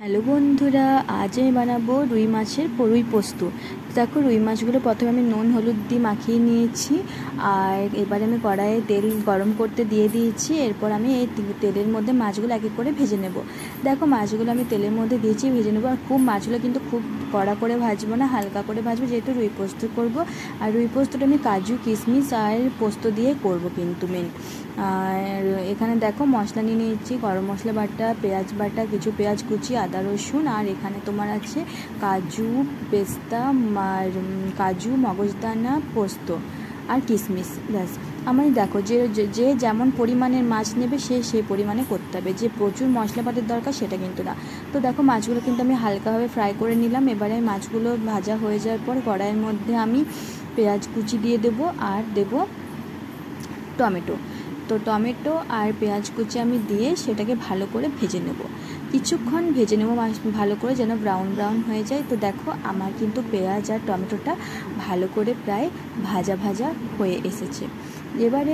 Hello বন্ধুরা, আজ আমি বানাবো রুই মাছের রুই পোস্ত। দেখো, রুই মাছগুলো প্রথমে আমি নুন হলুদ দিয়ে মাখিয়ে নিয়েছি। আর এবারে আমি কড়াইয়ে তেল গরম করতে দিয়ে দিয়েছি। এরপর আমি এই তেলের মধ্যে মাছগুলো এক এক করে ভেজে নেব। দেখো, মাছগুলো আমি তেলের মধ্যে দিয়েছি, ভেজে নেবো। আর মাছগুলো কিন্তু খুব কড়া করে ভাজবো না, হালকা করে ভাজবো, যেহেতু রুই পোস্ত করব। আর রুই পোস্তটা আমি কাজু কিশমিশ আর পোস্ত দিয়ে করব কিন্তু মেন। আর এখানে দেখো, মশলা নিয়ে নিয়েছি, গরম মশলা বাটা, পেঁয়াজ বাটা, কিছু পেঁয়াজ কুচি, আদা রসুন, আর এখানে তোমার আছে কাজু, পেস্তা, আর কাজু, মগজদানা, পোস্ত আর কিশমিশ। ব্যাস। আমি দেখো, যে যেমন পরিমাণের মাছ নেবে সেই পরিমাণে করতে হবে, যে প্রচুর মশলাপাতির দরকার সেটা কিন্তু না। তো দেখো, মাছগুলো কিন্তু আমি হালকাভাবে ফ্রাই করে নিলাম। এবারে মাছগুলো ভাজা হয়ে যাওয়ার পর কড়াইয়ের মধ্যে আমি পেঁয়াজ কুচি দিয়ে দেবো আর দেবো টমেটো। তো টমেটো আর পেঁয়াজ কুচি আমি দিয়ে সেটাকে ভালো করে ভেজে নেব, কিছুক্ষণ ভেজে নেব ভালো করে, যেন ব্রাউন ব্রাউন হয়ে যায়। তো দেখো, আমার কিন্তু পেঁয়াজ আর টমেটোটা ভালো করে প্রায় ভাজা ভাজা হয়ে এসেছে। এবারে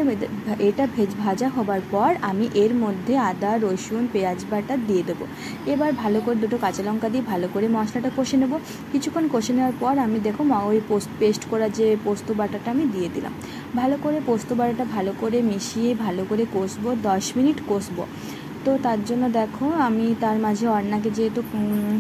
এটা ভাজা হবার পর আমি এর মধ্যে আদা রসুন পেঁয়াজ বাটা দিয়ে দেবো। এবার ভালো করে দুটো কাঁচা লঙ্কা দিয়ে ভালো করে মশলাটা কষে নেব। কিছুক্ষণ কষে নেওয়ার পর আমি দেখো ওই পেস্ট করা যে পোস্ত বাটাটা আমি দিয়ে দিলাম। ভালো করে পোস্ত বাটাটা ভালো করে মিশিয়ে ভালো করে কষবো, 10 মিনিট কষবো। তো তার জন্য দেখো, আমি তার মাঝে অর্ণাকে যেহেতু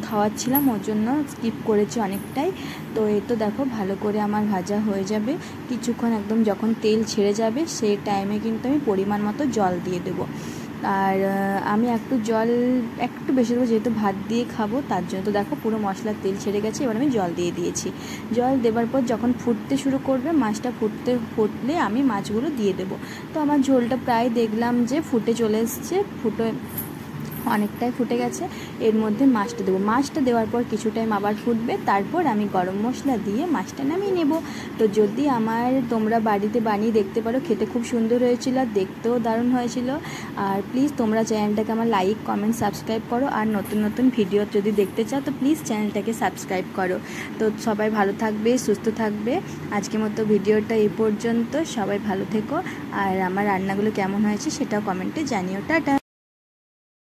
খাওয়াচ্ছিলাম, ওর জন্য স্কিপ করেছি অনেকটাই। তো এই তো দেখো, ভালো করে আমার ভাজা হয়ে যাবে কিছুক্ষণ, একদম যখন তেল ছেড়ে যাবে সেই টাইমে কিন্তু আমি পরিমাণ মতো জল দিয়ে দেবো। আর আমি জল একটু বেশি দেবো, যেহেতু ভাত দিয়ে খাবো তার জন্য। তো দেখো, পুরো মশলার তেল ছেড়ে গেছে, এবার আমি জল দিয়ে দিয়েছি। জল দেওয়ার পর যখন ফুটতে শুরু করবে, মাছটা ফুটলে আমি মাছগুলো দিয়ে দেবো। তো আমার ঝোলটা প্রায় দেখলাম যে ফুটে চলে এসছে, অনেকটাই ফুটে গেছে। এর মধ্যে মাছটা দেবো। মাছটা দেওয়ার পর কিছু টাইম আবার ফুটবে, তারপর আমি গরম মশলা দিয়ে মাছটা নামিয়ে নেব। তো যদি তোমরা বাড়িতে বানিয়ে দেখতে পারো, খেতে খুব সুন্দর হয়েছিল আর দেখতেও দারুণ হয়েছিল। আর প্লিজ তোমরা চ্যানেলটাকে আমার লাইক কমেন্ট সাবস্ক্রাইব করো। আর নতুন নতুন ভিডিও যদি দেখতে চাও তো প্লিজ চ্যানেলটাকে সাবস্ক্রাইব করো। তো সবাই ভালো থাকবে, সুস্থ থাকবে। আজকের মতো ভিডিওটা এই পর্যন্ত। সবাই ভালো থেকো। আর আমার রান্নাগুলো কেমন হয়েছে সেটাও কমেন্টে জানিও। টাটা।